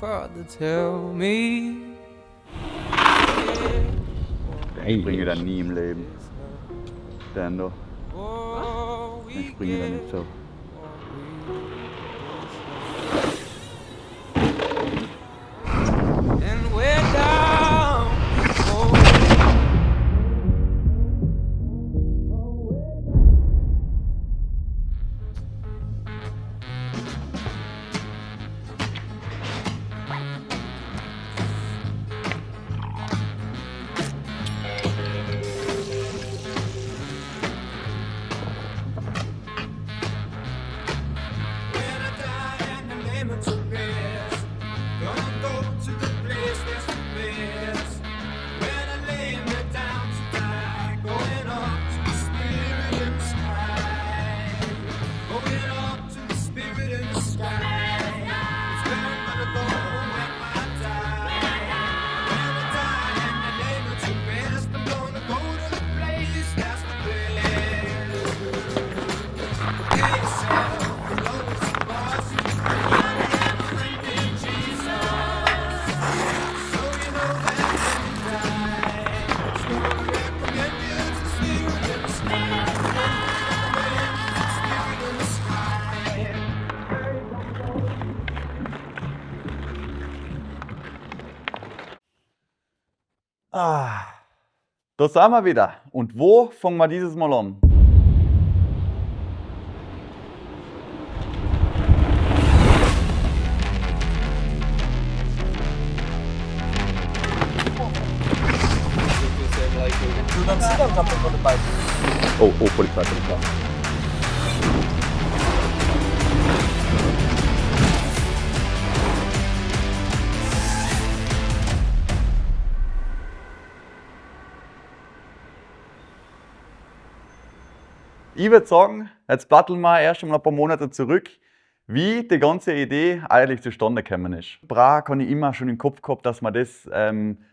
Father, tell me. Ich springe da nie im Leben. Den da. Ich springe da nicht so. And we're down. Da sind wir wieder. Und wo fangen wir dieses Mal an? Oh, Polizei. Ich würde sagen, jetzt platteln wir erst einmal ein paar Monate zurück, wie die ganze Idee eigentlich zustande gekommen ist. Prag habe ich immer schon im Kopf gehabt, dass wir das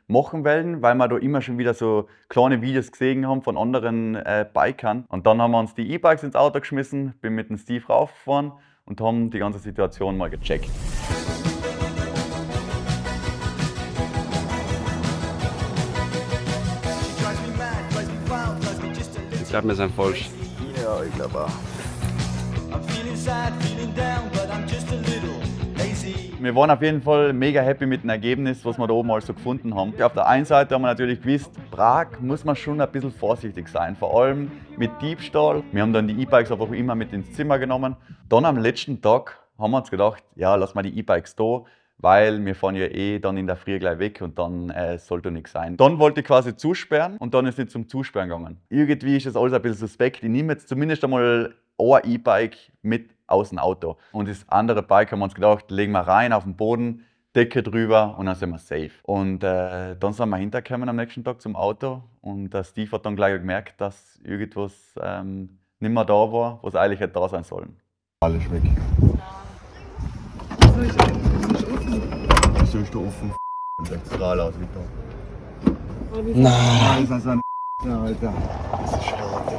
machen wollen, weil wir da immer schon wieder so kleine Videos gesehen haben von anderen Bikern. Und dann haben wir uns die E-Bikes ins Auto geschmissen, bin mit dem Steve raufgefahren und haben die ganze Situation mal gecheckt. Ich glaube, wir sind falsch. Ja, ich glaube auch. Wir waren auf jeden Fall mega happy mit dem Ergebnis, was wir da oben alles so gefunden haben. Auf der einen Seite haben wir natürlich gewusst, Prag muss man schon ein bisschen vorsichtig sein, vor allem mit Diebstahl. Wir haben dann die E-Bikes einfach immer mit ins Zimmer genommen. Dann am letzten Tag haben wir uns gedacht, ja, lass mal die E-Bikes da, weil wir fahren ja eh dann in der Früh gleich weg und dann sollte nichts sein. Dann wollte ich quasi zusperren und dann ist es zum Zusperren gegangen. Irgendwie ist das alles ein bisschen suspekt. Ich nehme jetzt zumindest einmal ein E-Bike mit aus dem Auto. Und das andere Bike haben wir uns gedacht, legen wir rein auf den Boden, Decke drüber und dann sind wir safe. Und dann sind wir hintergekommen am nächsten Tag zum Auto und der Steve hat dann gleich gemerkt, dass irgendwas nicht mehr da war, was eigentlich hätte da sein sollen. Alles weg. Wieso ist da offen? Strahl aus wie da. Nein! Das ist ein Alter. Das ist schade.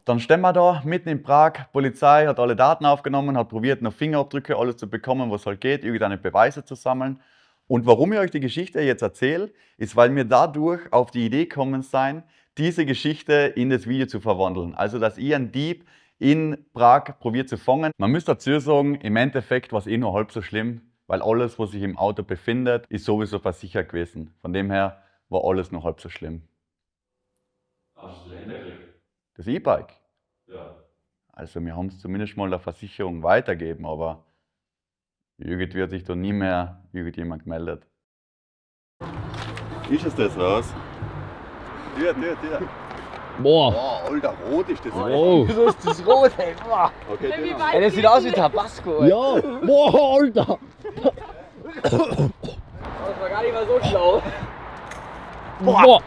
Dann stehen wir da mitten in Prag, die Polizei hat alle Daten aufgenommen, hat probiert, noch Fingerabdrücke, alles zu bekommen, was halt geht, irgendeine Beweise zu sammeln. Und warum ich euch die Geschichte jetzt erzähle, ist, weil wir dadurch auf die Idee gekommen sind, diese Geschichte in das Video zu verwandeln. Also, dass ihr einen Dieb in Prag probiert zu fangen. Man müsste dazu sagen, im Endeffekt war es eh nur halb so schlimm, weil alles, was sich im Auto befindet, ist sowieso versichert gewesen. Von dem her war alles nur halb so schlimm. Hast du den hingekriegt? Das E-Bike? Ja. Also wir haben es zumindest mal der Versicherung weitergeben, aber irgendwie hat sich da nie mehr irgendjemand gemeldet. Ist es das was? Ja. Boah! Oh, Alter, rot ist das. Oh! Wieso ist das rot, ey? Boah. Okay, Ey, das sieht aus wie Tabasco, ey. Ja! Boah, Alter! Das war gar nicht mal so schlau. Boah!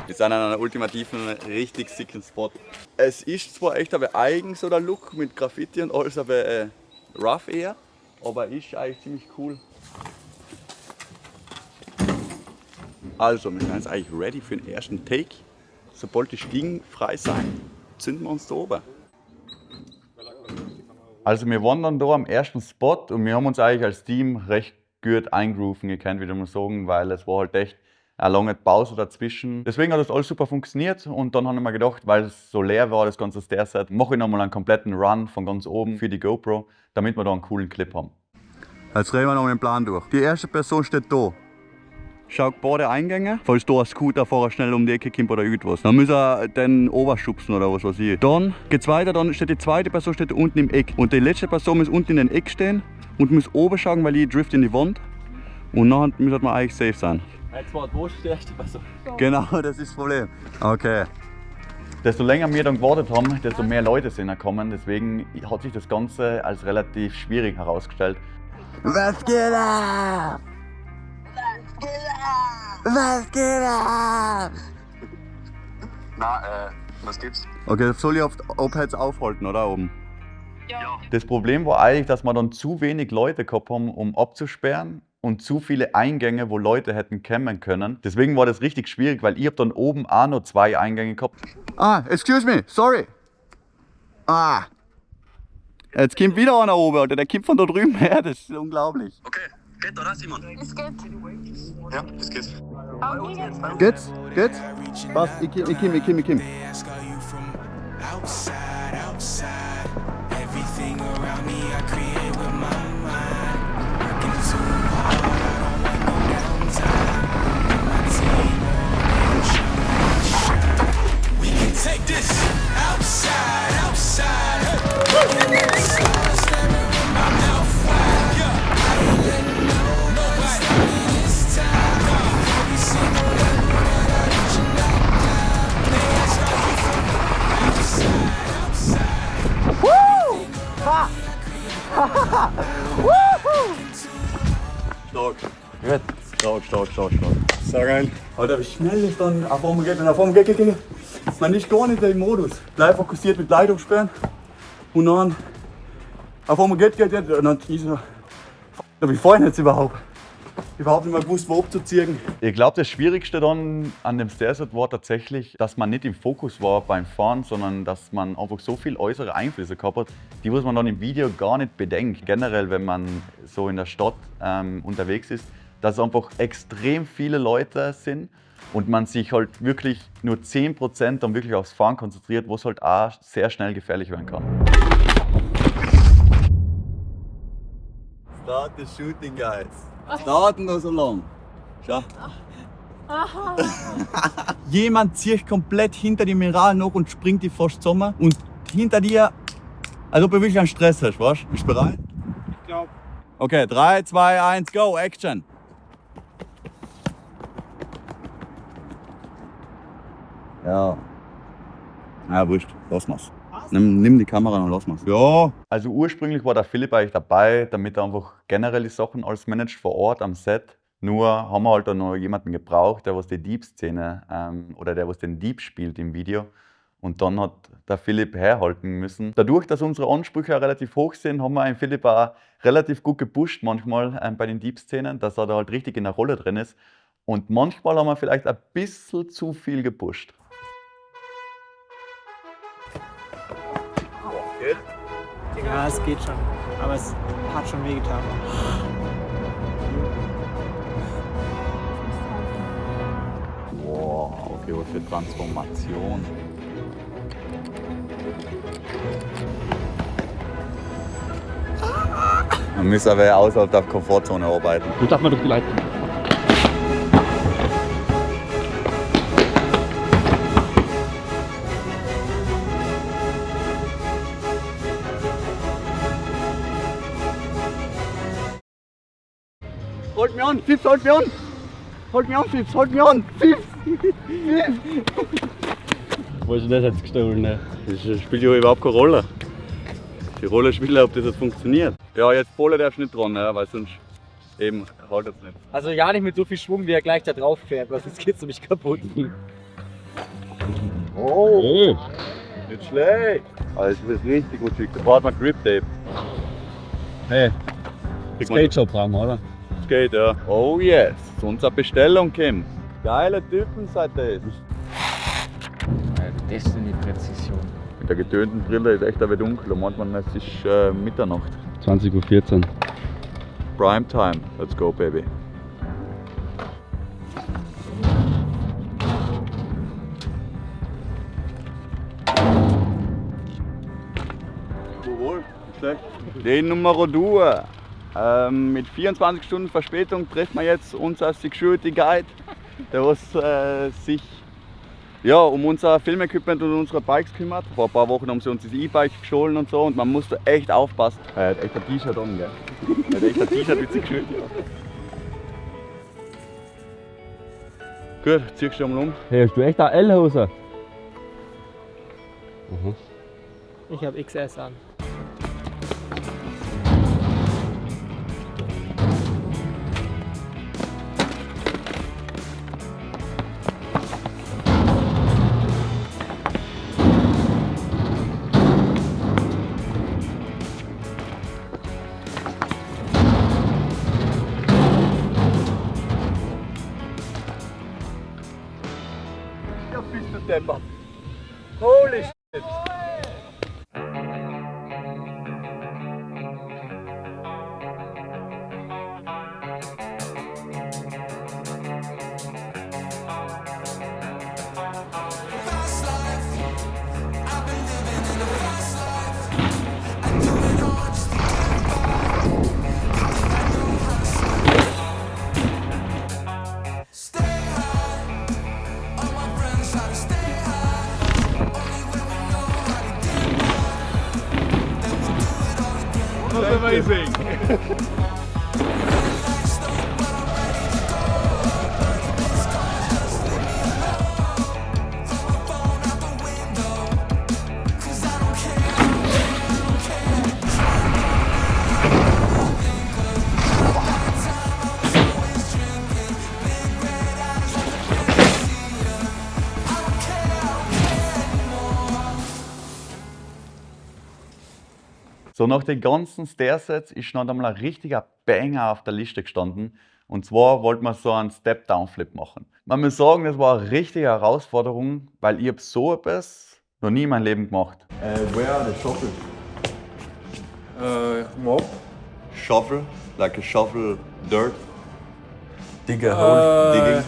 Wir sind an einem ultimativen, richtig sicken Spot. Es ist zwar echt aber eigen so der Look mit Graffiti und alles, aber rough eher, aber ist eigentlich ziemlich cool. Also, wir sind jetzt eigentlich ready für den ersten Take. Sobald die Stiegen frei sein, zünden wir uns da oben. Also wir waren dann da am ersten Spot und wir haben uns eigentlich als Team recht gut eingrooven gekannt, würde man sagen, weil es war halt echt eine lange Pause dazwischen. Deswegen hat das alles super funktioniert und dann habe ich mir gedacht, weil es so leer war, das ganze Stairset, mache ich nochmal einen kompletten Run von ganz oben für die GoPro, damit wir da einen coolen Clip haben. Jetzt reden wir noch den Plan durch. Die erste Person steht da. Schaut beide Eingänge, falls da ein Scooterfahrer schnell um die Ecke kommt oder irgendwas. Dann muss er den oberschubsen oder was weiß ich. Dann geht's weiter, dann steht die zweite Person steht unten im Eck. Und die letzte Person muss unten in den Eck stehen und muss oben schauen, weil ich drift in die Wand. Und dann müssen wir eigentlich safe sein. Jetzt war wo ist die erste Person? Genau, das ist das Problem. Okay. Desto länger wir dann gewartet haben, desto mehr Leute sind gekommen. Deswegen hat sich das Ganze als relativ schwierig herausgestellt. Was geht ab? Was geht ab? Na, was gibt's? Okay, das soll ich auf Opheads aufhalten, oder oben? Ja. Das Problem war eigentlich, dass wir dann zu wenig Leute gehabt haben, um abzusperren und zu viele Eingänge, wo Leute hätten kommen können. Deswegen war das richtig schwierig, weil ich habe dann oben auch noch 2 Eingänge gehabt. Ah, excuse me, sorry. Ah. Jetzt kommt wieder einer oben, Alter. Der kommt von da drüben her, das ist unglaublich. Okay, geht oder Simon? Es geht. Ja, es geht. Geht's? Geht's? Passt, ich komm. Ask, are you from outside, outside? Everything around me I create with my mind. Working too hard, I don't want no downtime. Got my team on and shine. We can take this outside, outside. Hey. Staring with my mouth wide. Yeah. I ain't letting nobody stop me this time. Every single level that I reach and knock down. They ask, are you from outside, outside? Woo! Ha! Woohoo! Stark. Gut. Stark. Sehr geil. Alter, wie schnell es dann auf einmal geht. Und auf einmal geht. Man ist gar nicht im Modus. Bleib fokussiert mit Leitung sperren. Und dann auf einmal geht. Und dann ist so, wie vorhin jetzt überhaupt nicht mehr gewusst, wo abzuziehen. Ich glaube, das Schwierigste dann an dem Stairset war tatsächlich, dass man nicht im Fokus war beim Fahren, sondern dass man einfach so viel äußere Einflüsse gehabt hat, die was man dann im Video gar nicht bedenkt. Generell, wenn man so in der Stadt unterwegs ist, dass einfach extrem viele Leute sind und man sich halt wirklich nur 10% dann wirklich aufs Fahren konzentriert, was halt auch sehr schnell gefährlich werden kann. Start the shooting, guys. Starten noch so lang. Schau. Jemand zieht komplett hinter dem Mineral noch und springt die fast zusammen. Und hinter dir, als ob du wirklich einen Stress hast, weißt du? Bist du bereit? Ich glaube. Okay, 3, 2, 1, go, Action! Ja. Ja, wurscht, lass mal's. Nimm die Kamera und lass mal's. Ja. Also ursprünglich war der Philipp eigentlich dabei, damit er einfach generell die Sachen alles managt vor Ort am Set. Nur haben wir halt dann noch jemanden gebraucht, der was die Diebszene oder der was den Dieb spielt im Video. Und dann hat der Philipp herhalten müssen. Dadurch, dass unsere Ansprüche auch relativ hoch sind, haben wir einen Philipp auch relativ gut gepusht manchmal bei den Diebszenen, dass er da halt richtig in der Rolle drin ist. Und manchmal haben wir vielleicht ein bisschen zu viel gepusht. Ja, es geht schon. Aber es hat schon wehgetan. Wow, okay, was für Transformation. Man muss aber außerhalb der Komfortzone arbeiten. Du darfst mal durch die Leitung. Holt mich an, Fips, holt mich an! Holt mich an, Fips, holt mich an! Fips! Wo ist denn das jetzt gestohlen? Ne? Das spielt ja überhaupt keine Rolle. Die Rolle spielt ja, ob das jetzt funktioniert. Ja, jetzt Pole darfst du nicht dran, ja, weil sonst eben haltet es nicht. Also ja, nicht mit so viel Schwung, wie er gleich da drauf fährt, weil sonst geht's nämlich kaputt. Oh! Oh. Nicht schlecht! Also das ist richtig gut schick. Da braucht man Grip Tape. Hey, Skate Shop haben, oder? Skate, ja. Oh yes! Zu unserer Bestellung, Kim. Geile Typen seid ihr. Destiny-Präzision. der getönten Brille ist echt aber dunkel. Da meint man, es ist Mitternacht. 20:14 Uhr. Prime time. Let's go, baby. Wohl, nicht schlecht. Den Nummer 2. Mit 24 Stunden Verspätung treffen wir jetzt unser Security Guide, der was sich um unser Filmequipment und unsere Bikes kümmert. Vor ein paar Wochen haben sie uns das E-Bike gestohlen und so und man musste echt aufpassen. Er hat echt ein T-Shirt an, gell? Er hat echt ein T-Shirt mit Security an. Gut, ziehst du mal um. Hey, hast du echt eine L-Hose? Ich habe XS an. Ja, bist du deppert. Holy shit. That's amazing. So, nach den ganzen Stairsets ist noch einmal ein richtiger Banger auf der Liste gestanden. Und zwar wollten wir so einen Step-Down-Flip machen. Man muss sagen, das war eine richtige Herausforderung, weil ich habe so etwas noch nie in meinem Leben gemacht. Where are the shovels? Mop. Shovel, like a shovel dirt. Digger hole, digging.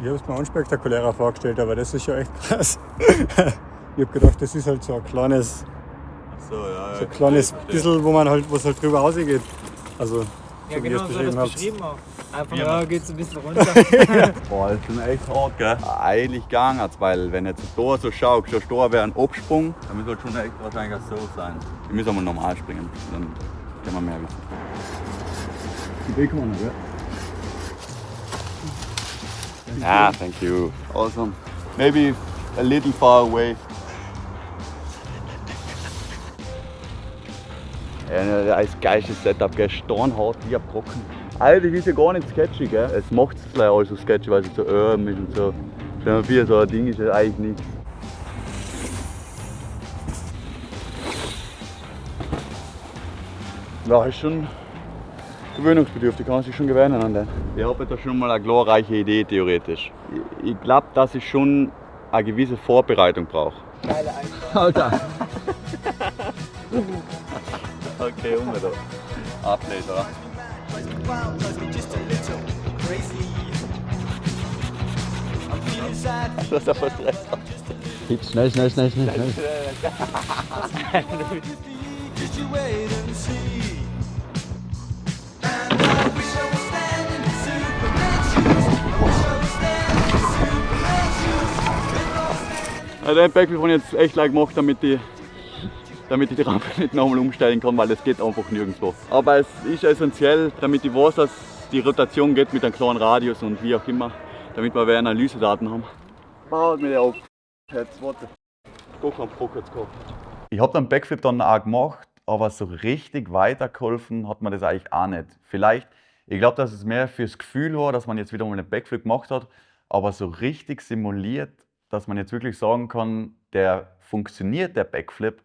Ich habe es mir unspektakulärer vorgestellt, aber das ist schon echt krass. Ich habe gedacht, das ist halt so ein kleines, So, ja, so ein kleines bisschen, wo es halt drüber rausgeht. Also, Ja, so wie ihr genau, es so hat beschrieben das habt. beschrieben auch. Einfach, ja, geht's ein bisschen runter. Boah, das ist schon echt hart, gell? Eigentlich gar nicht, weil wenn jetzt da so schaut, schon da wäre ein Absprung, dann muss halt schon echt wahrscheinlich auch so sein. Ich muss einmal normal springen, dann kann man mehr wissen. Die Bacon, ja. Ah, thank you. Awesome. Maybe a little far away. Ja, als geilstes Setup, gell? Steinhart wie ein Brocken. Eigentlich ist ja gar nicht sketchy, gell? Es macht es gleich alles so sketchy, weil es so arm ist und so. Für so ein Ding ist es eigentlich nichts. Ja, ist schon gewöhnungsbedürftig, kann man sich schon gewöhnen an den. Ich habe da schon mal eine glorreiche Idee, theoretisch. Ich glaube, dass ich schon eine gewisse Vorbereitung brauche. Geile Einfahrt. Alter! Okay, da. Update, oder? Das ist aber Stress. Jetzt schnell. Also den Backflip habe ich jetzt echt leicht gemacht, damit ich die Rampe nicht nochmal umstellen kann, weil das geht einfach nirgendwo. Aber es ist essentiell, damit ich weiß, dass die Rotation geht mit einem kleinen Radius und wie auch immer, damit wir Analysedaten haben. Baut mir der auf. Jetzt warte. Doch am Bruck jetzt gehabt. Ich habe den Backflip dann auch gemacht, aber so richtig weitergeholfen hat mir das eigentlich auch nicht. Vielleicht, ich glaube, dass es mehr fürs Gefühl war, dass man jetzt wieder mal einen Backflip gemacht hat, aber so richtig simuliert, dass man jetzt wirklich sagen kann, der funktioniert, der Backflip.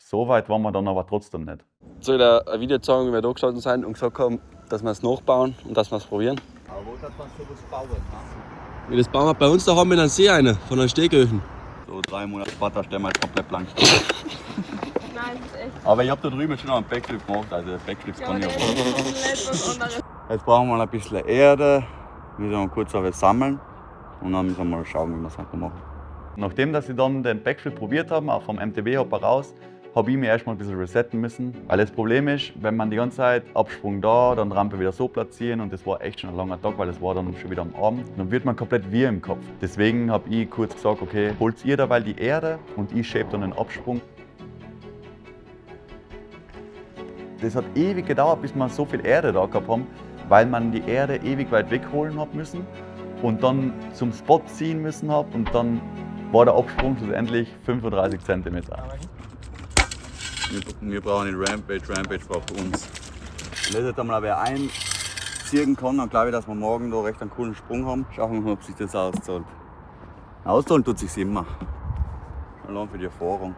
So weit waren wir dann aber trotzdem nicht. Soll ich dir ein Video zeigen, wie wir da gestanden sind und gesagt haben, dass wir es nachbauen und dass wir es probieren? Aber wo darf man sowas bauen? Wir das bauen wir bei uns daheim in einem See rein, von einem Steghöfen. So 3 Monate später stehen wir jetzt komplett blank. Nein, das ist echt. Aber ich habe da drüben schon noch einen Backflip gemacht, also Backflips Ja, kann aber ich der auch. ist komplett was anderes. Jetzt brauchen wir noch ein bisschen Erde, müssen wir kurz alles sammeln und dann müssen wir mal schauen, wie wir es machen. Nachdem dass ich dann den Backflip probiert habe, auch vom MTB-Hopper raus, habe ich mich erstmal ein bisschen resetten müssen. Weil das Problem ist, wenn man die ganze Zeit Absprung da, dann Rampe wieder so platzieren und das war echt schon ein langer Tag, weil das war dann schon wieder am Abend. Dann wird man komplett wirr im Kopf. Deswegen habe ich kurz gesagt, okay, holt ihr dabei die Erde und ich schiebe dann den Absprung. Das hat ewig gedauert, bis wir so viel Erde da gehabt haben, weil man die Erde ewig weit wegholen hat müssen und dann zum Spot ziehen müssen hat und dann war der Absprung schlussendlich 35 cm. Wir brauchen den Rampage, Rampage braucht uns. Wenn das jetzt einmal wer einziehen kann, dann glaube ich, dass wir morgen da recht einen coolen Sprung haben. Schauen wir mal, ob sich das auszahlt. Auszahlen tut sich immer. Allein für die Erfahrung.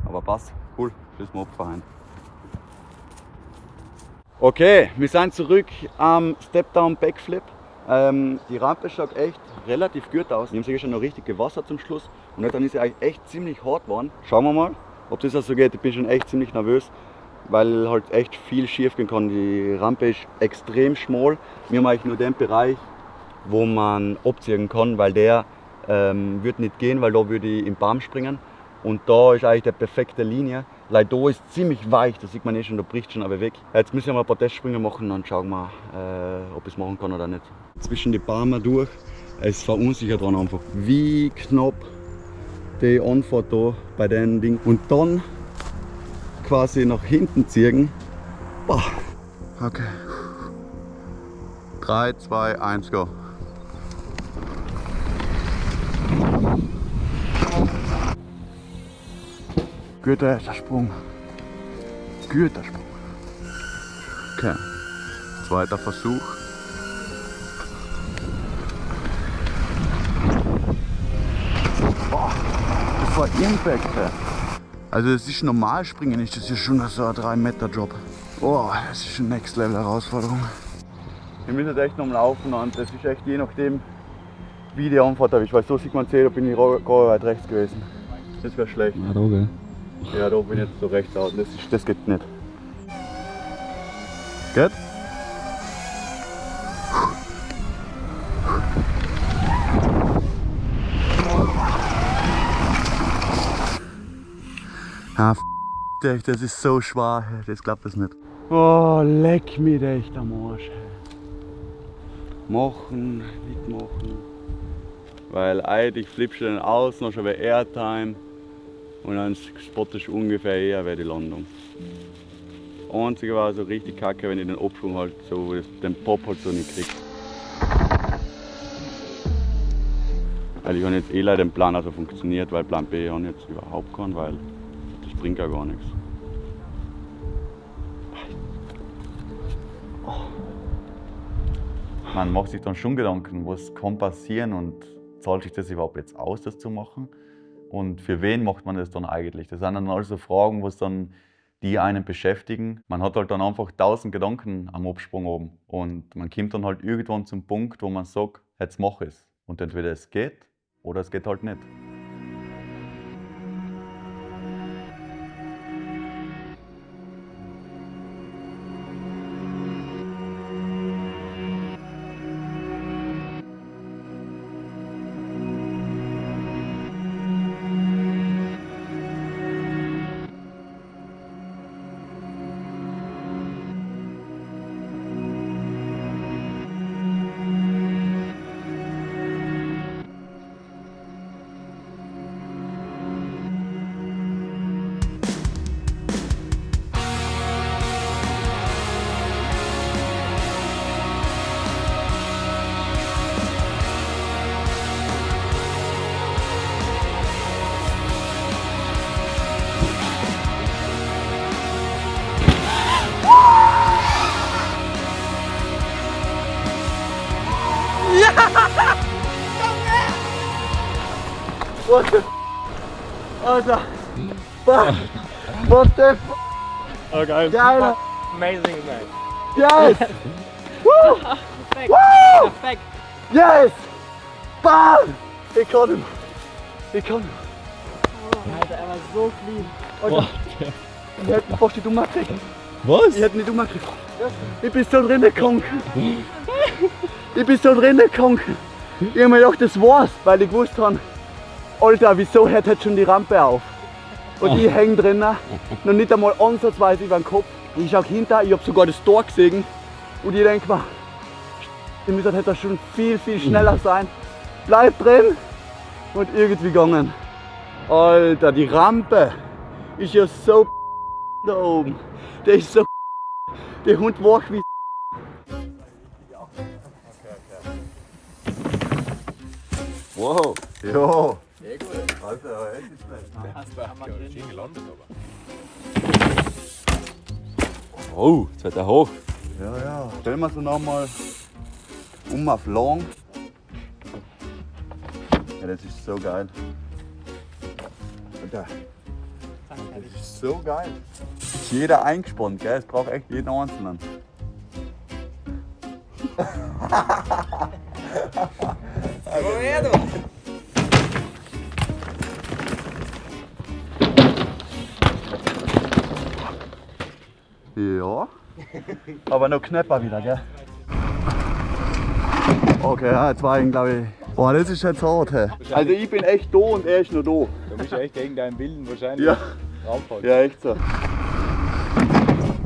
Aber passt, cool, bis wir abfahren. Okay, wir sind zurück am Step-Down Backflip. Die Rampe schaut echt relativ gut aus. Wir haben sich schon noch richtig gewassert zum Schluss. Und dann ist sie eigentlich echt ziemlich hart geworden. Schauen wir mal, ob das auch so geht. Ich bin schon echt ziemlich nervös, weil halt echt viel schief gehen kann. Die Rampe ist extrem schmal. Wir haben eigentlich nur den Bereich, wo man abziehen kann, weil der wird nicht gehen, weil da würde ich im Baum springen. Und da ist eigentlich die perfekte Linie. Weil da ist ziemlich weich, da sieht man eh schon, da bricht schon aber weg. Jetzt müssen wir mal ein paar Testsprünge machen und dann schauen wir, ob ich es machen kann oder nicht. Zwischen die Bäume durch, es verunsichert dann einfach, wie knapp die Anfahrt da bei den Dingen. Und dann quasi nach hinten ziehen. Boah. Okay. 3, 2, 1, go. Guter erster Sprung. Guter Sprung. Okay. Zweiter Versuch. Boah, das war Impact. Also das ist normal springen, ist das hier schon so ein 3-Meter-Job. Boah, das ist eine Next-Level-Herausforderung. Wir müssen jetzt echt noch laufen und das ist echt je nachdem, wie die Anfahrt ist. Weil so sieht man da bin ich gar weit rechts gewesen. Das wäre schlecht. Ja, da, gell? Ja, da bin ich jetzt so rechts aus. Das geht nicht. Geht? Ah, echt, das ist so schwer. Das klappt das nicht. Oh, leck mich echt am Arsch. Machen, nicht machen. Weil eigentlich flippst du dann aus, noch schon bei Airtime. Und dann spottest du ungefähr eher wie die Landung. Das Einzige war so richtig kacke, wenn ich den Absprung halt so, den Pop halt so nicht krieg. Weil ich habe jetzt eh leider den Plan also funktioniert, weil Plan B habe ich jetzt überhaupt keinen, weil das bringt ja gar nichts. Man macht sich dann schon Gedanken, was kann passieren und zahlt sich das überhaupt jetzt aus, das zu machen? Und für wen macht man das dann eigentlich? Das sind dann also Fragen, was dann die einen beschäftigen. Man hat halt dann einfach 1000 Gedanken am Absprung oben. Und man kommt dann halt irgendwann zum Punkt, wo man sagt, jetzt mach es. Und entweder es geht oder es geht halt nicht. What the Alter! Fuck! What the f Oh, geil. Geil! Amazing, man. Yes! Woo! Perfekt. Woo! Perfekt. Yes! Bam! Ich kann ihn! Ich kann ihn! Alter, er war so clean. Alter, ich hätte fast die Dumme gekriegt. Was? Ich hätte nicht Dumme gekriegt. Ich bin so drin gekommen. Ich bin so drin gekommen. Ich hab mir gedacht, das war's, weil ich gewusst habe, Alter, wieso hört jetzt schon die Rampe auf? Und ich häng drinnen, noch nicht einmal ansatzweise über den Kopf. Ich schau hinter, ich hab sogar das Tor gesehen und ich denk mir, ihr müsst hätte schon viel schneller sein. Bleib drin und irgendwie gegangen. Alter, die Rampe ist ja so da oben. Der ist so der Hund wach wie Wow. Ja. Oh, jetzt wird er hoch. Ja, ja. Stellen wir so nochmal auf lang. Ja, das ist so geil. Alter. Das ist so geil. Ist jeder eingespannt, gell? Es braucht echt jeden Einzelnen. Ja, aber noch knapper wieder, gell? Okay, ja, jetzt war ich, glaube ich. Boah, das ist jetzt hart, hey. Also ich bin echt da und er ist noch da. Du bist echt gegen deinen Willen wahrscheinlich Ja, raufhalten. ja, echt so.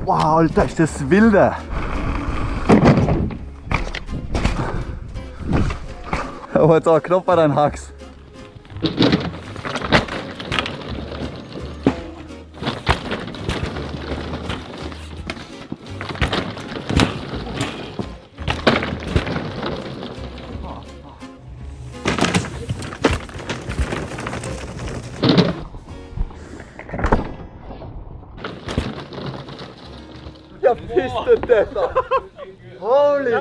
Wow, Alter, ist das wilde. Aber jetzt auch knapp bei deinen Hacks. Ja, bist du Deppert! Holy!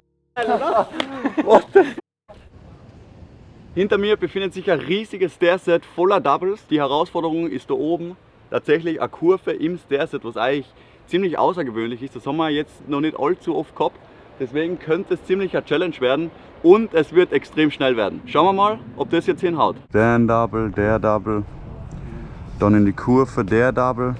What the f. Hinter mir befindet sich ein riesiges Stairset voller Doubles. Die Herausforderung ist da oben tatsächlich eine Kurve im Stairset, was eigentlich ziemlich außergewöhnlich ist. Das haben wir jetzt noch nicht allzu oft gehabt. Deswegen könnte es ziemlich eine Challenge werden und es wird extrem schnell werden. Schauen wir mal, ob das jetzt hinhaut. Der Double, der Double, dann in die Kurve der Double.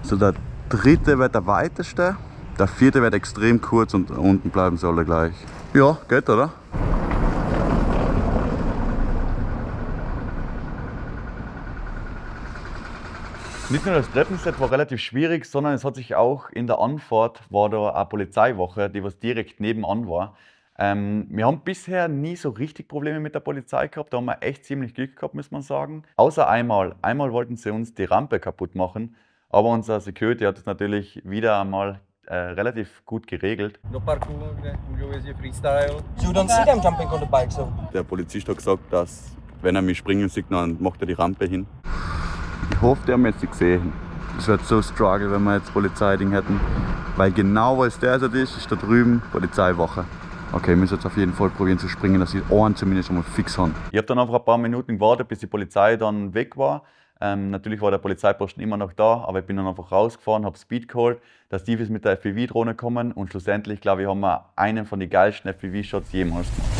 So, der dritte wird der weiteste, der vierte wird extrem kurz und unten bleiben sie alle gleich. Ja, geht, oder? Nicht nur das Treppenset war relativ schwierig, sondern es hat sich auch in der Anfahrt, war da eine Polizeiwache, die was direkt nebenan war. Wir haben bisher nie so richtig Probleme mit der Polizei gehabt, da haben wir echt ziemlich Glück gehabt, muss man sagen. Außer einmal wollten sie uns die Rampe kaputt machen, aber unser Security hat es natürlich wieder einmal relativ gut geregelt. No parkour, freestyle. So you don't see them jumping on the bike, so. Der Polizist hat gesagt, dass wenn er mich springen sieht, dann macht er die Rampe hin. Ich hoffe, die haben jetzt nicht gesehen. Es wird so struggle, wenn wir jetzt Polizeiding hätten. Weil genau wo es der ist da drüben Polizeiwache. Okay, wir müssen jetzt auf jeden Fall probieren zu springen, dass die Ohren zumindest schon mal fix haben. Ich habe dann einfach ein paar Minuten gewartet, bis die Polizei dann weg war. Natürlich war der Polizeiposten immer noch da, aber ich bin dann einfach rausgefahren, habe Speed geholt, dass die mit der FPV-Drohne kommen und schlussendlich, glaube ich, haben wir einen von den geilsten FPV-Shots jemals gemacht.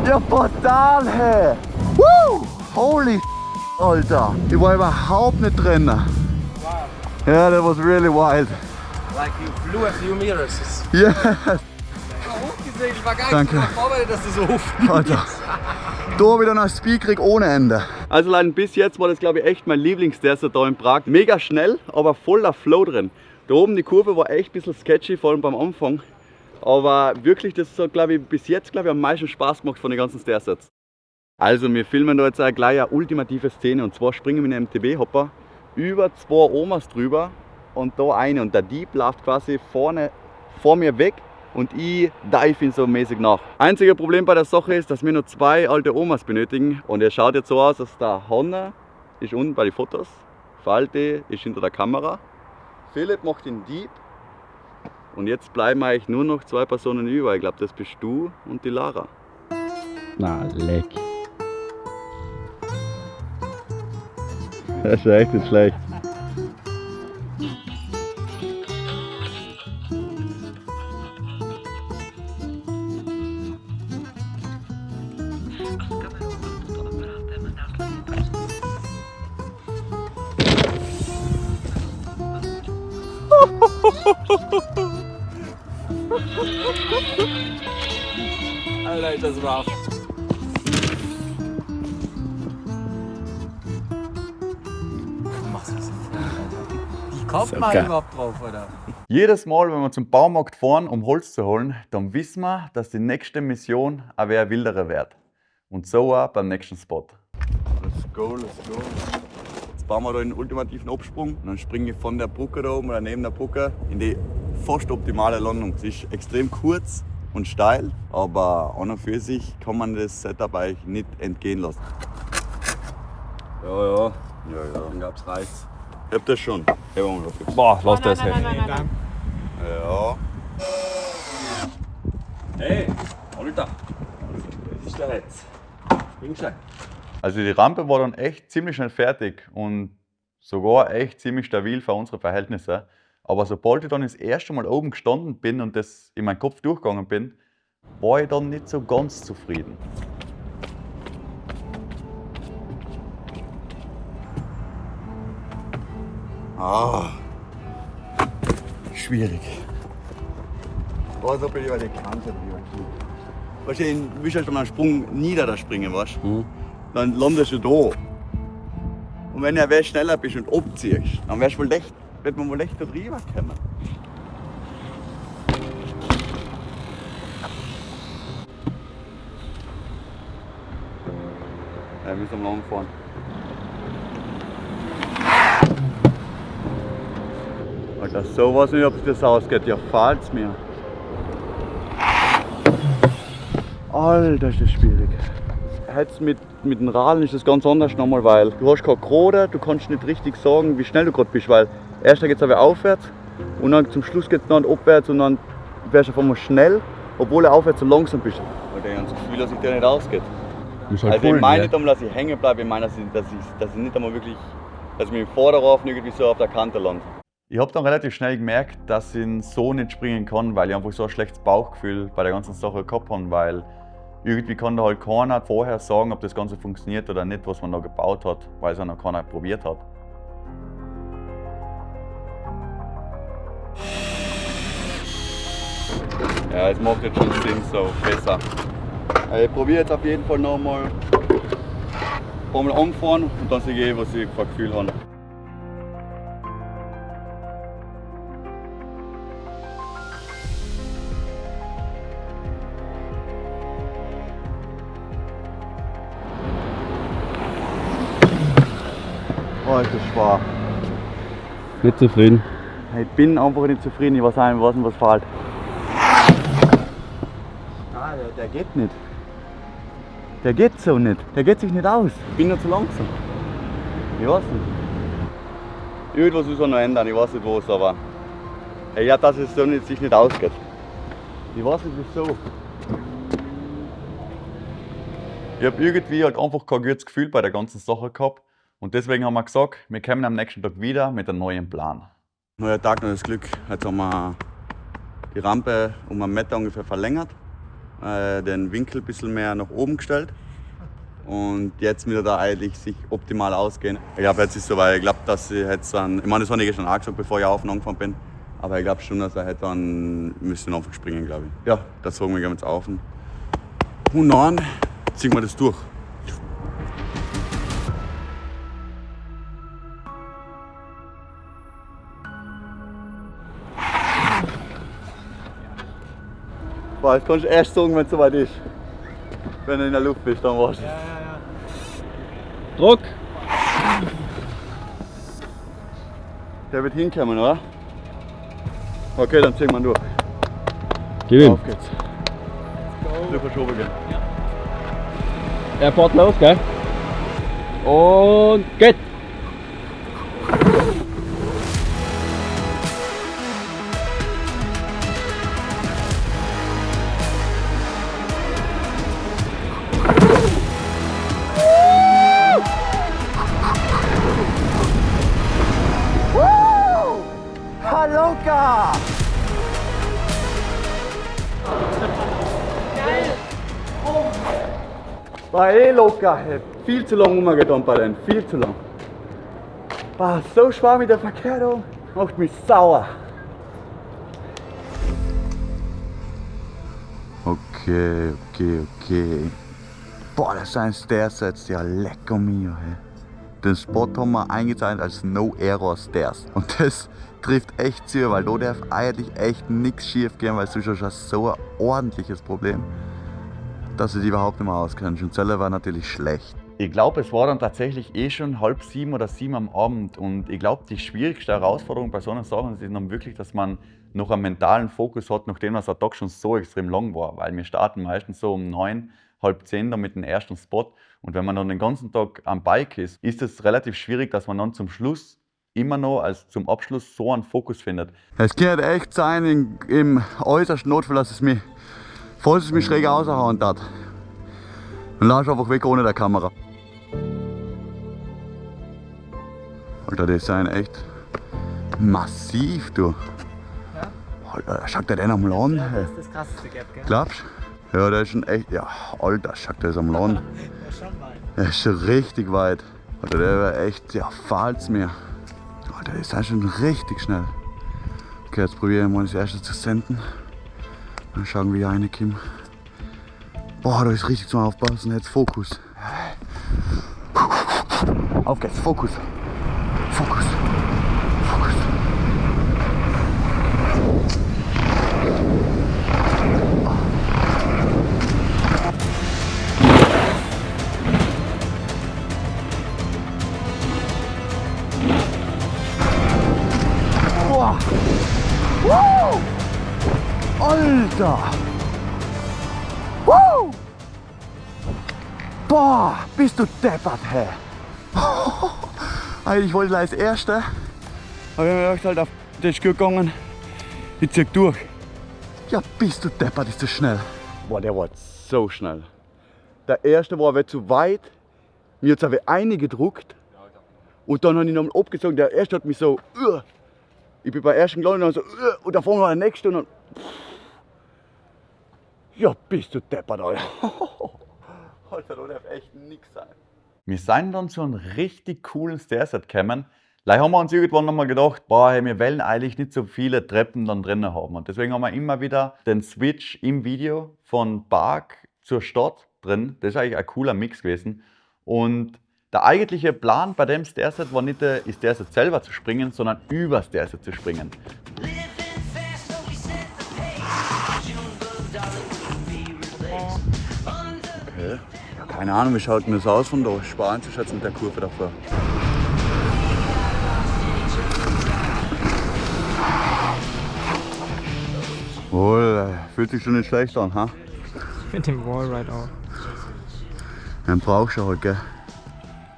Ja, brutal, hey! Woo! Holy Alter! Ich war überhaupt nicht drin. Ja, that was really wild. Like you flew a few meters. Yes! Hochgesegelt, war gar Danke. nicht darauf vorbereitet, dass du so hoch. Alter! Da habe ich dann ein Speed gekriegt ohne Ende. Also Leute, bis jetzt war das, glaube ich, echt mein Lieblingsdessert da in Prag. Mega schnell, aber voller Flow drin. Da oben die Kurve war echt ein bisschen sketchy, vor allem beim Anfang. Aber wirklich, das hat, glaube ich, bis jetzt, glaube ich, am meisten Spaß gemacht von den ganzen Stairsets. Also wir filmen da jetzt auch gleich eine ultimative Szene, und zwar springen wir mit einem MTB-Hopper über zwei Omas drüber und da eine, und der Dieb läuft quasi vorne vor mir weg und ich dive ihn so mäßig nach. Einziges Problem bei der Sache ist, dass wir noch zwei alte Omas benötigen, und es schaut jetzt so aus, dass der Hanna ist unten bei den Fotos, Falte ist hinter der Kamera, Philipp macht den Dieb Und jetzt bleiben eigentlich nur noch 2 Personen über. Ich glaube, das bist du und die Lara. Na, leck. Das ist echt nicht schlecht. Alter, ist das rough. Wie kommt man überhaupt drauf, oder? Jedes Mal, wenn wir zum Baumarkt fahren, um Holz zu holen, dann wissen wir, dass die nächste Mission ein wer wilderer wird. Und so auch beim nächsten Spot. Let's go, let's go. Jetzt bauen wir da den ultimativen Absprung und dann springe ich von der Brücke da oben oder neben der Brücke in die fast optimale Landung. Sie ist extrem kurz und steil, aber an und für sich kann man das Setup eigentlich nicht entgehen lassen. Ja, dann gab's Reis. Ich hab das schon. Boah, lass das her. Ja. Hey, Alter. Was ist da jetzt? Hingescheit. Also die Rampe war dann echt ziemlich schnell fertig und sogar echt ziemlich stabil für unsere Verhältnisse. Aber sobald ich dann das erste Mal oben gestanden bin und das in meinen Kopf durchgegangen bin, war ich dann nicht so ganz zufrieden. Schwierig. Da so bin ich über die Kante drüber. Weißt du, du willst halt mal einen Sprung nieder springen, weißt du? Dann landest du da. Und wenn du schneller bist und abziehst, dann wird man wohl echt da drüber kommen. Ja, wir müssen lang fahren. Alter, so weiß ich nicht, ob das ausgeht. Ja, fahrt's mir. Alter, ist das schwierig. Jetzt mit dem Radeln ist das ganz anders nochmal, weil du hast keine Gerade, du kannst nicht richtig sagen, wie schnell du gerade bist, weil erst geht es aber aufwärts und dann zum Schluss geht es dann abwärts und dann wärst du auf einmal schnell, obwohl du aufwärts so langsam bist. Weil ich habe das Gefühl, dass ich dir nicht ausgeht. Halt Also ich meine nicht einmal, dass ich hängen bleibe, ich meine, dass ich nicht einmal wirklich, dass ich mit dem Vorderreifen irgendwie so auf der Kante lande. Ich habe dann relativ schnell gemerkt, dass ich so nicht springen kann, weil ich einfach so ein schlechtes Bauchgefühl bei der ganzen Sache gehabt habe, weil irgendwie kann da halt keiner vorher sagen, ob das Ganze funktioniert oder nicht, was man da gebaut hat, weil es ja noch keiner probiert hat. Ja, es macht jetzt schon Sinn, so besser. Ich probiere jetzt auf jeden Fall nochmal ein paar Mal anfahren und dann sehe ich, was ich für ein Gefühl habe. Oh, ist das schwer. Nicht zufrieden. Ich bin einfach nicht zufrieden, ich weiß nicht, was fehlt. Ah, der geht nicht. Der geht so nicht. Der geht sich nicht aus. Ich bin noch zu langsam. Ich weiß nicht. Irgendwas muss noch ändern, ich weiß nicht was, aber ja, dass es so nicht, sich nicht ausgeht. Ich weiß nicht wieso. Ich habe irgendwie halt einfach kein gutes Gefühl bei der ganzen Sache gehabt. Und deswegen haben wir gesagt, wir kommen am nächsten Tag wieder mit einem neuen Plan. Neuer Tag, neues Glück. Jetzt haben wir die Rampe um 1 Meter ungefähr verlängert, den Winkel ein bisschen mehr nach oben gestellt. Und jetzt müsste da eigentlich sich optimal ausgehen. Ich glaube, jetzt ist es soweit. Ich glaube, dass ich jetzt dann, ich meine, das habe ich gestern auch gesagt, bevor ich auf und angefahren bin. Aber ich glaube schon, dass er dann müsste einfach springen, glaube ich. Ja, das sagen wir jetzt auf. Und dann ziehen wir das durch. Das kannst du erst sagen, wenn es soweit ist. Wenn du in der Luft bist, dann war's. Ja. Druck! Der wird hinkommen, oder? Okay, dann ziehen wir durch. Gib ihm. Auf geht's. Du verschoben gehen. Er fährt los, gell? Und geht! War eh locker, hey. Viel zu lang umgetan bei denen, viel zu lang. War so schwer mit der Verkehr da, macht mich sauer. Okay. Boah, das sind Stairs jetzt, ja lecker mio, hey. Den Spot haben wir eingezeichnet als No Error Stairs. Und das trifft echt zu, weil da darf eigentlich echt nichts schief gehen, weil sonst hast du so ein ordentliches Problem, dass du die überhaupt nicht mehr auskennst. Und Zeller war natürlich schlecht. Ich glaube, es war dann tatsächlich eh schon 6:30 oder 7 am Abend. Und ich glaube, die schwierigste Herausforderung bei so einer Sache ist dann wirklich, dass man noch einen mentalen Fokus hat, nachdem das der Tag schon so extrem lang war. Weil wir starten meistens so um 9, halb 10 dann mit dem ersten Spot. Und wenn man dann den ganzen Tag am Bike ist, ist es relativ schwierig, dass man dann zum Schluss immer noch als zum Abschluss so einen Fokus findet. Es könnte echt sein, im äußersten Notfall, dass es mich, falls es mich schräg raushauen hat, dann lass einfach weg ohne der Kamera. Alter, die sind echt massiv, du. Ja? Alter, schaut der denn am Land? Das ist das krasseste Gap, gell? Glaubst du? Ja, der ist schon echt, ja, Alter, schaut der ist am Land. Der ist schon weit. Der ist schon richtig weit. Alter, der war echt, ja, fahrt's mir. Alter, die sind schon richtig schnell. Okay, jetzt probiere ich mal das erste zu senden. Dann schauen wir, wie eine kommt. Boah, da ist richtig zum Aufpassen. Jetzt Fokus. Auf geht's, Fokus. Fokus. Fokus. Boah. Woo. Alter. Woo. Boah, bist du deppert, hä? Eigentlich wollte ich als Erster, aber ich habe mir gedacht, halt auf den Stuhl gegangen, ich zieh durch. Ja, bist du deppert, ist das schnell. Boah, der war so schnell. Der erste war zu weit, mir hat es eingedruckt und dann habe ich nochmal abgezogen. Der erste hat mich so, ich bin bei der ersten gelandet und dann so, und da vorne war der nächste und dann, ja, bist du deppert, Alter. Alter, da darf echt nichts sein. Wir sind dann zu einem richtig coolen Stairset gekommen. Gleich haben wir uns irgendwann nochmal gedacht, boah, hey, wir wollen eigentlich nicht so viele Treppen dann drinnen haben. Und deswegen haben wir immer wieder den Switch im Video von Park zur Stadt drin. Das ist eigentlich ein cooler Mix gewesen. Und der eigentliche Plan bei dem Stairset war nicht, das Stairset selber zu springen, sondern über das Stairset zu springen. Okay. Ja, keine Ahnung, wie schaut denn das aus von da? Schwer einzuschätzen mit der Kurve davor. Wohl, fühlt sich schon nicht schlecht an, ha? Mit dem Wallride auch. Dann brauchst du halt, gell?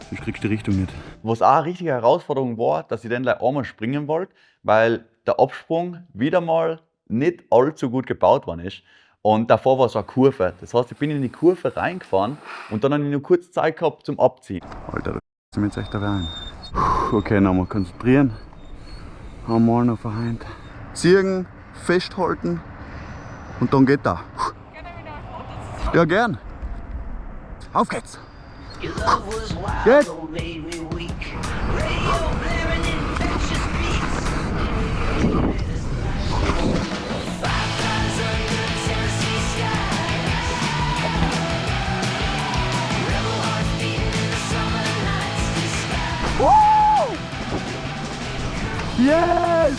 Sonst kriegst du die Richtung nicht. Was auch eine richtige Herausforderung war, dass ich dann gleich einmal springen wollte, weil der Absprung wieder mal nicht allzu gut gebaut worden ist. Und davor war so eine Kurve. Das heißt, ich bin in die Kurve reingefahren und dann habe ich nur kurz Zeit gehabt zum Abziehen. Alter, da sind wir jetzt echt da rein. Okay, nochmal konzentrieren. Einmal noch verheint. Ziehen, festhalten und dann geht da. Ja, gern. Auf geht's. Jetzt. Yes!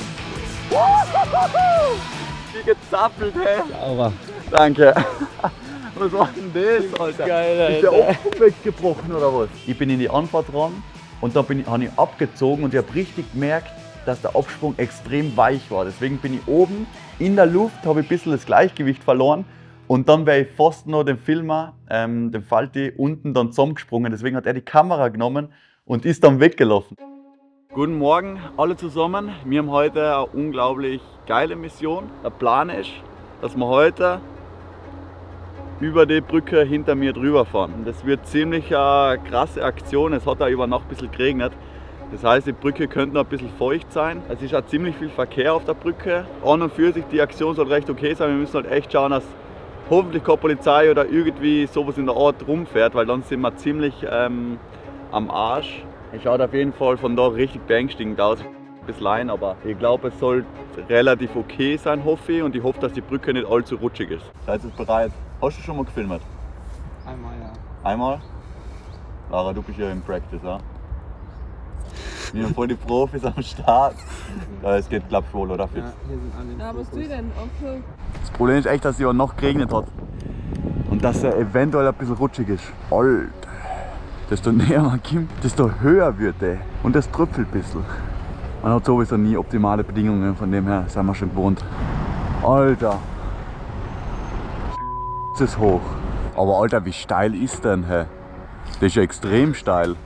Wie gezappelt, hä? Sauber. Danke. Was war denn das, Alter? Geil, Alter. Ist der Absprung weggebrochen oder was? Ich bin in die Anfahrt ran und dann habe ich abgezogen und ich habe richtig gemerkt, dass der Absprung extrem weich war. Deswegen bin ich oben in der Luft, habe ich ein bisschen das Gleichgewicht verloren und dann wäre ich fast noch den Filmer, den Falti, unten dann zusammengesprungen. Deswegen hat er die Kamera genommen und ist dann weggelaufen. Guten Morgen alle zusammen. Wir haben heute eine unglaublich geile Mission. Der Plan ist, dass wir heute über die Brücke hinter mir drüber fahren. Das wird ziemlich eine krasse Aktion. Es hat auch über Nacht ein bisschen geregnet. Das heißt, die Brücke könnte noch ein bisschen feucht sein. Es ist auch ziemlich viel Verkehr auf der Brücke. An und für sich, die Aktion soll recht okay sein. Wir müssen halt echt schauen, dass hoffentlich keine Polizei oder irgendwie sowas in der Art rumfährt, weil dann sind wir ziemlich am Arsch. Es schaut auf jeden Fall von da richtig beängstigend aus. Bis Lein, aber ich glaube, es soll relativ okay sein, hoffe ich, und ich hoffe, dass die Brücke nicht allzu rutschig ist. Seid ihr bereit? Hast du schon mal gefilmt? Einmal, ja. Einmal? Lara, du bist ja im Practice, ja? Wir haben voll die Profis am Start. Es geht, glaube ich, wohl, oder? Ja, hier sind alle im Na, was tue ich denn? Okay. Das Problem ist echt, dass es ja noch geregnet hat. Und dass er eventuell ein bisschen rutschig ist. Alter, desto näher man kommt, desto höher wird er. Und das tröpfelt ein bisschen. Man hat sowieso nie optimale Bedingungen, von dem her sind wir schon gewohnt. Alter, das ist hoch. Aber Alter, wie steil ist denn, hä? Das ist ja extrem steil.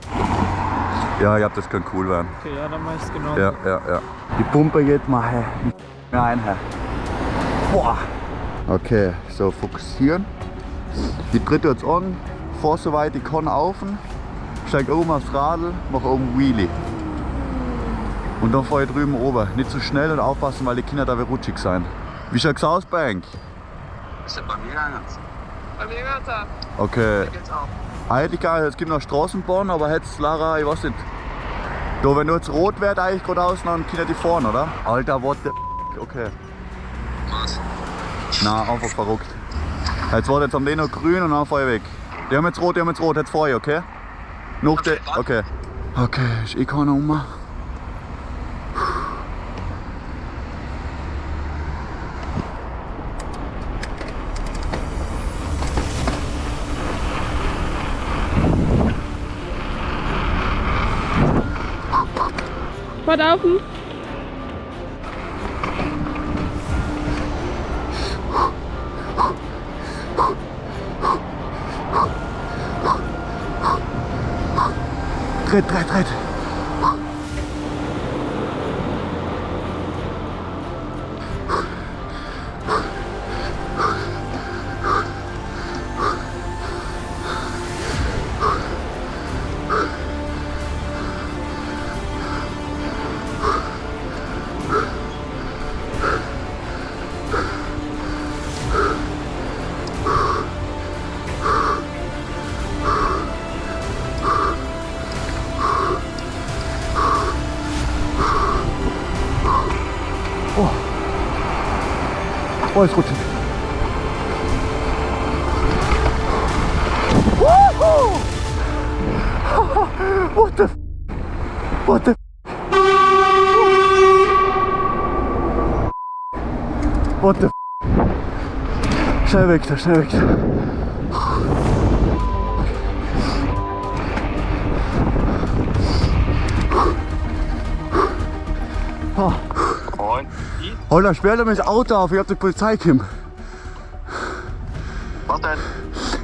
Ja, ich glaube, das kann cool werden. Okay, ja, dann mach ich's genau. Ja. Die Pumpe geht mal rein. Boah. Okay, so fokussieren. Die dritte jetzt an, fahr so weit ich kann auf, steig oben aufs Radl, mach oben Wheelie. Und dann fahr ich drüben oben. Nicht zu schnell und aufpassen, weil die Kinder da rutschig sein. Wie schaut's aus, Bank? Ist ja bei mir gegangen. Bei mir geht's auch. Okay. Mir geht's auch. Eigentlich gar nicht, es gibt noch Straßenbahn, aber jetzt Lara, ich weiß nicht. Da, wenn du jetzt rot wird, eigentlich geradeaus, dann können die fahren, oder? Alter, what the okay. Was? Na, einfach verrückt. Jetzt war jetzt am den noch grün und dann fahr ich weg. Die haben jetzt rot, jetzt fahr ich, okay? Noch okay, okay. Okay, ist eh keiner um. Wart auf! Tritt. Oh, ist rutschig. What the What the What the Schnell weg da, schnell weg da. Oh. Alter, sperr doch mal das Auto auf, ich hab die Polizei gekommen. Was denn?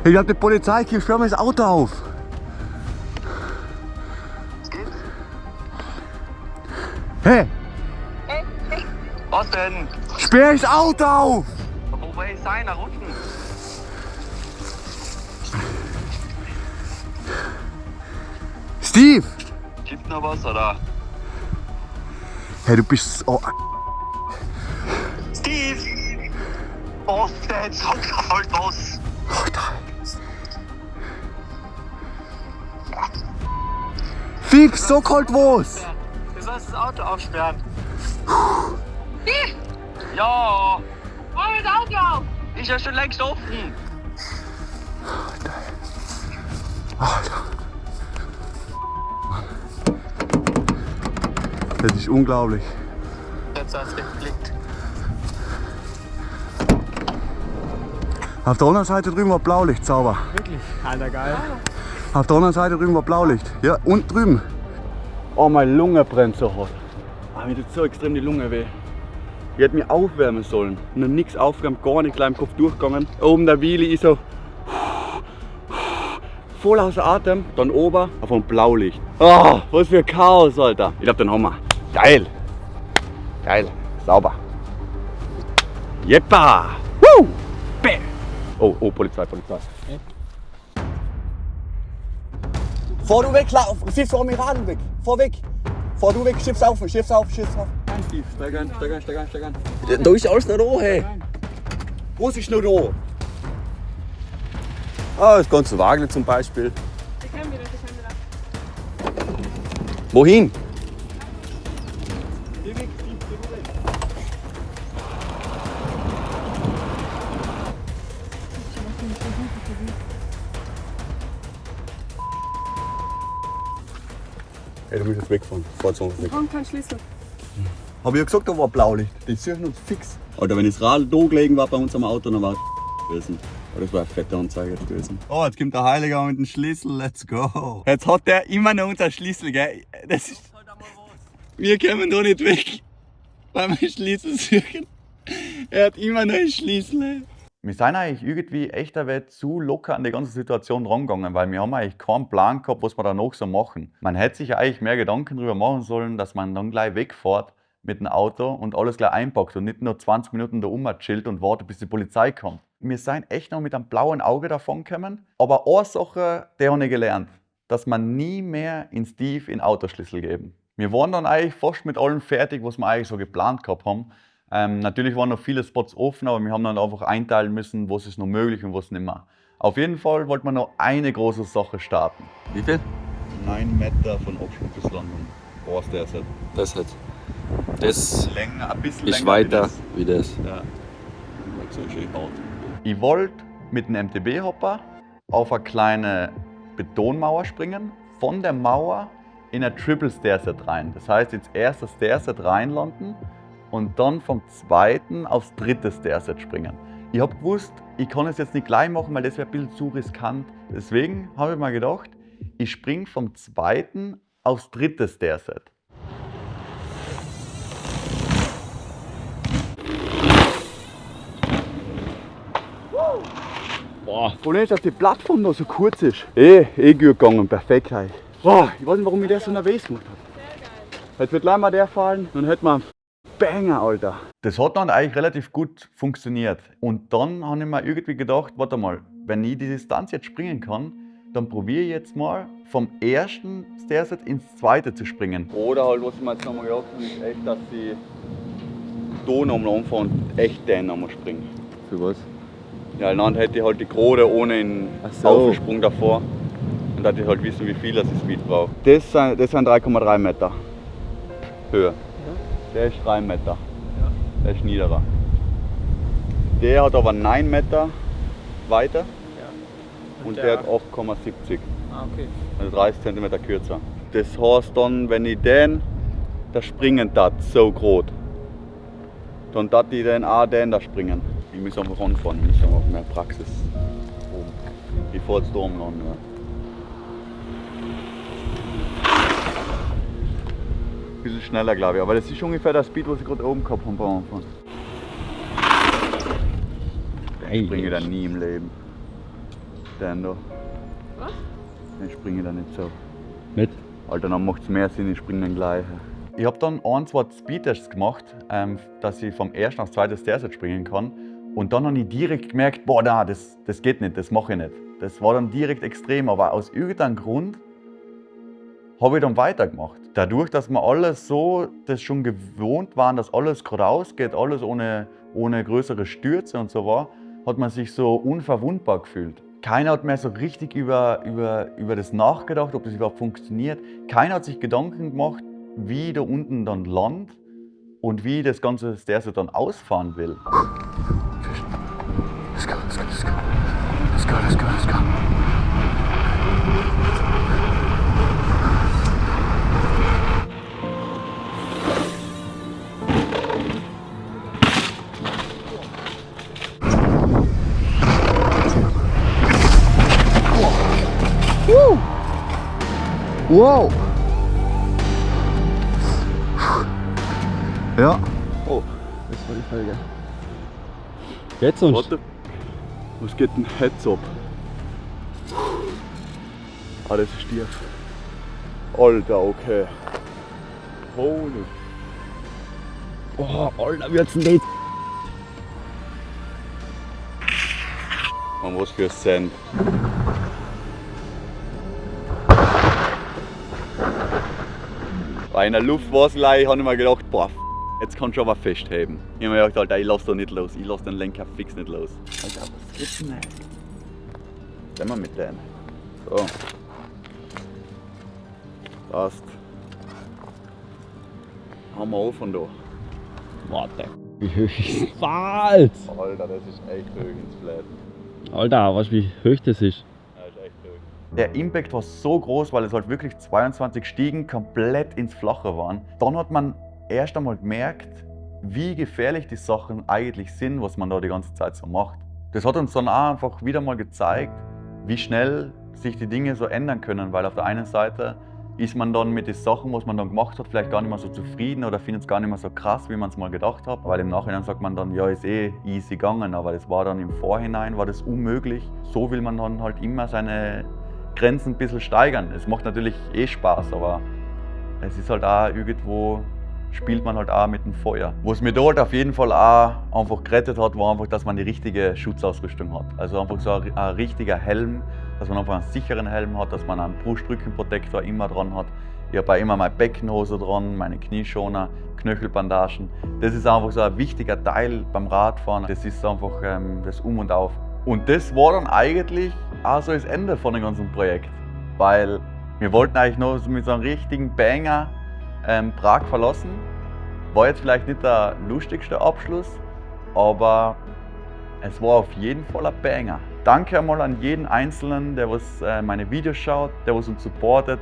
Ich hab die Polizei gekommen, sperr mal das Auto auf. Was geht? Hey, Was denn? sperr das Auto auf! Wo will ich sein? Da unten? Steve! Gibt's noch was, oder? Hey, du bist... Oh. Steve! Was denn? Sag halt was! Fix, so kalt was! Du sollst das Auto aufsperren. Ja! Mach das Auto auf! Ist ja schon längst offen! Alter. Das ist unglaublich. Jetzt hat's geklickt. Auf der anderen Seite drüben war Blaulicht, sauber. Wirklich? Alter, geil. Auf der anderen Seite drüben war Blaulicht. Ja, und drüben. Oh, meine Lunge brennt so hart. Ah, mir tut so extrem die Lunge weh. Ich hätte mich aufwärmen sollen. Noch nichts aufgewärmt, gar nicht, gleich im Kopf durchgegangen. Oben der Wheelie ist so voll außer Atem. Dann oben auf ein Blaulicht. Oh, was für ein Chaos, Alter. Ich glaub, den haben wir. Geil. Geil. Sauber. Jeppa. Woo. Bäh. Oh, Polizei. Fahr du weg, siehst du am Radl weg. Fahr weg. Fahr du weg, schiff's auf. Nein, Steve, steig ein. Da ist alles noch da, hey. Was ist noch da? Ah, das ganze Wagner zum Beispiel. Die kennen wieder. Wohin? Hey, du musst jetzt wegfahren. Fahr jetzt einfach weg. Warum kein Schlüssel? Hab ich ja gesagt, da war Blaulicht. Die suchen uns fix. Alter, wenn das Rad da gelegen war bei uns am Auto, dann war es gewesen. Aber das war eine fette Anzeige gewesen. Oh, jetzt kommt der Heiliger mit dem Schlüssel. Let's go. Jetzt hat der immer noch unseren Schlüssel, gell? Das ist... Wir kommen da nicht weg, weil wir Schlüssel suchen. Er hat immer noch einen Schlüssel. Wir sind eigentlich irgendwie echt zu locker an die ganze Situation rangegangen, weil wir haben eigentlich keinen Plan gehabt, was wir danach so machen. Man hätte sich eigentlich mehr Gedanken darüber machen sollen, dass man dann gleich wegfährt mit dem Auto und alles gleich einpackt und nicht nur 20 Minuten da chillt und wartet, bis die Polizei kommt. Wir sind echt noch mit einem blauen Auge davon gekommen, aber eine Sache, die habe ich gelernt, dass man nie mehr ins Tief in Autoschlüssel geben. Wir waren dann eigentlich fast mit allem fertig, was wir eigentlich so geplant gehabt haben. Natürlich waren noch viele Spots offen, aber wir haben dann einfach einteilen müssen, was ist noch möglich und was nicht mehr. Auf jeden Fall wollten wir noch eine große Sache starten. Wie viel? 9 Meter von Abschnitt bis Landung. Was der ist. Das hat. Das Länger, ein bisschen ist länger weiter wie das. Ja. So schön hart. Ich wollte mit dem MTB-Hopper auf eine kleine Betonmauer springen, von der Mauer in ein Triple Stairset rein. Das heißt, jetzt erst das Stairset reinlanden und dann vom zweiten aufs dritte Stairset springen. Ich habe gewusst, ich kann es jetzt nicht gleich machen, weil das wäre ein bisschen zu riskant. Deswegen habe ich mir gedacht, ich springe vom zweiten aufs dritte Stairset. Boah, das Problem ist, dass die Plattform noch so kurz ist. Gut gegangen, perfekt. Boah, ich weiß nicht, warum mich der so nervös gemacht hat. Jetzt wird gleich mal der fallen, dann hätten wir einen Banger, Alter. Das hat dann eigentlich relativ gut funktioniert. Und dann habe ich mir irgendwie gedacht, warte mal, wenn ich die Distanz jetzt springen kann, dann probiere ich jetzt mal vom ersten Stairset ins zweite zu springen. Oder halt, was ich mir jetzt nochmal gedacht habe, ist echt, dass ich da nochmal anfange und echt den nochmal springen. Für was? Ja, dann hätte ich halt die Krone ohne den Aufsprung davor. Und dann hätte ich halt wissen, wie viel das Speed braucht. Das sind 3,3 Meter Höhe. Ja. Der ist 3 Meter. Ja. Der ist niederer. Der hat aber 9 Meter weiter. Ja. Und der hat 8,70. Ah, okay. Also 30 cm kürzer. Das heißt dann, wenn ich den da springen tat, so groß, dann tat ich den auch den da springen. Ich muss einfach anfahren, ich muss einfach mehr Praxis oben. Ich fahre jetzt da oben an. Ja. Ein bisschen schneller, glaube ich, aber das ist ungefähr der Speed, was ich gerade oben gehabt habe beim Anfang. Den springe ich dann nie im Leben. Den da. Was? Den springe ich dann nicht so. Nicht? Alter, dann macht es mehr Sinn, ich springe den gleich. Ich habe dann 2 Speedtests gemacht, dass ich vom ersten aufs zweite Stairset springen kann. Und dann habe ich direkt gemerkt, boah, nein, das geht nicht, das mache ich nicht. Das war dann direkt extrem, aber aus irgendeinem Grund habe ich dann weitergemacht. Dadurch, dass wir alles so das schon gewohnt waren, dass alles geradeaus geht, alles ohne größere Stürze und so war, hat man sich so unverwundbar gefühlt. Keiner hat mehr so richtig über das nachgedacht, ob das überhaupt funktioniert. Keiner hat sich Gedanken gemacht, wie ich da unten dann lande und wie ich das ganze Stairset dann ausfahren will. Let's go, let's go, let's go. Let's go, let's go, let's go. Wow! Ja. Oh, das war die Folge. Geht's uns? Warte. Was geht denn Heads up? Ah, das ist tief. Alter, okay. Holy. Oh, Alter, wie hat's denn das? Man, was für ein Sand. Bei einer Luftwaslei habe ich mir gedacht, boah, jetzt kannst du aber festheben. Ich habe mir gedacht, Alter, ich lasse da nicht los. Ich lasse den Lenker fix nicht los. Alter, was geht's denn? Sehen wir mit denen. So. Passt. Haben wir auch von da. Warte. Wie hoch ist das? Alter, das ist echt hoch ins Flat. Alter, weißt du, wie hoch das ist? Ja, ist echt hoch. Der Impact war so groß, weil es halt wirklich 22 Stiegen komplett ins Flache waren. Dann hat man erst einmal gemerkt, wie gefährlich die Sachen eigentlich sind, was man da die ganze Zeit so macht. Das hat uns dann auch einfach wieder mal gezeigt, wie schnell sich die Dinge so ändern können, weil auf der einen Seite ist man dann mit den Sachen, was man dann gemacht hat, vielleicht gar nicht mehr so zufrieden oder findet es gar nicht mehr so krass, wie man es mal gedacht hat. Weil im Nachhinein sagt man dann, ja, ist eh easy gegangen, aber das war dann im Vorhinein, war das unmöglich. So will man dann halt immer seine Grenzen ein bisschen steigern. Es macht natürlich eh Spaß, aber es ist halt auch irgendwo, spielt man halt auch mit dem Feuer. Was mir dort auf jeden Fall auch einfach gerettet hat, war einfach, dass man die richtige Schutzausrüstung hat. Also einfach so ein richtiger Helm, dass man einfach einen sicheren Helm hat, dass man einen Brustrückenprotektor immer dran hat. Ich habe auch immer meine Beckenhose dran, meine Knieschoner, Knöchelbandagen. Das ist einfach so ein wichtiger Teil beim Radfahren. Das ist einfach das Um und Auf. Und das war dann eigentlich auch so das Ende von dem ganzen Projekt. Weil wir wollten eigentlich noch mit so einem richtigen Banger Prag verlassen. War jetzt vielleicht nicht der lustigste Abschluss, aber es war auf jeden Fall ein Banger. Danke einmal an jeden Einzelnen, der was meine Videos schaut, der was uns supportet,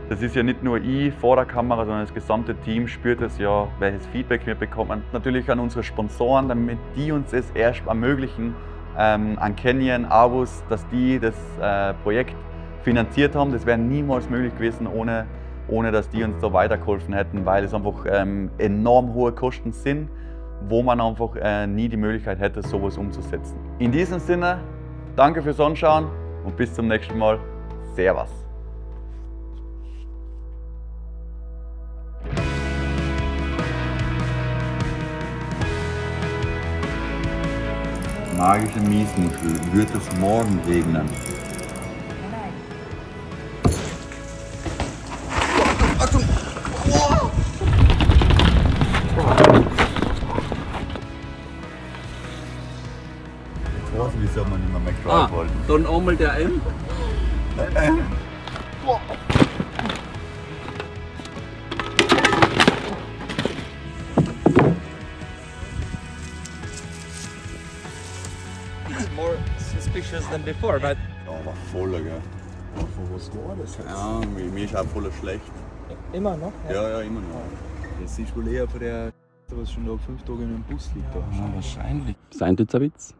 das ist ja nicht nur ich vor der Kamera, sondern das gesamte Team spürt es ja, welches Feedback wir bekommen. Natürlich an unsere Sponsoren, damit die uns es erst ermöglichen, an Canyon, Avus, dass die das Projekt finanziert haben. Das wäre niemals möglich gewesen, ohne dass die uns da weitergeholfen hätten, weil es einfach enorm hohe Kosten sind, wo man einfach nie die Möglichkeit hätte, sowas umzusetzen. In diesem Sinne, danke fürs Anschauen und bis zum nächsten Mal. Servus. Magische Miesmuschel, wird es morgen regnen? Ich weiß, wieso man nicht mehr McDrive wollten. Dann einmal der M. More suspicious than before, but Ja, war voller, gell? Was war das jetzt? Ja, mir ist auch voller schlecht. immer noch. Ja, immer noch. Das ist wohl eher von der, was schon noch 5 Tage in einem Bus liegt. Wahrscheinlich. Sein tut's ein Witz?